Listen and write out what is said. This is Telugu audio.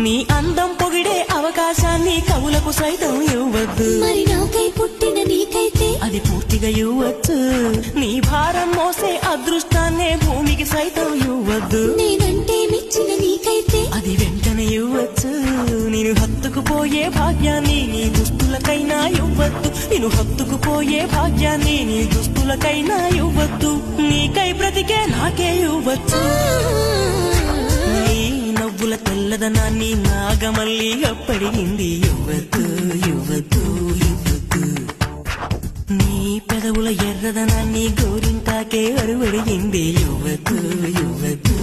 నీ అందం పొగిడే అవకాశాన్ని కవులకు సైతం ఇవ్వద్దు. మరి నాకై పుట్టిన నీకైతే అది పూర్తిగా ఇవ్వచ్చు. నీ భారం మోసే అదృష్టాన్నే భూమికి సైతం ఇవ్వద్దు. నేనంటే మెచ్చిన నీకైతే అది వెంటనే ఇవ్వచ్చు. నేను హత్తుకుపోయే భాగ్యాన్ని నీ దుస్తులకైనా ఇవ్వద్దు. నేను హత్తుకుపోయే భాగ్యాన్ని నీ దుస్తులకైనా ఇవ్వద్దు. నీకై బ్రతికే నాకే ఇవ్వచ్చు. నీ నవ్వుల తెల్లదనాన్ని నాగమల్లి అప్పడిగింది. ఇవ్వద్దు ఇవ్వద్దు ఇవ్వద్దు. నీ పెదవుల ఎర్రదనాన్ని గోరింటాకే అరువడిగింది. ఇవ్వద్దు ఇవ్వద్దు.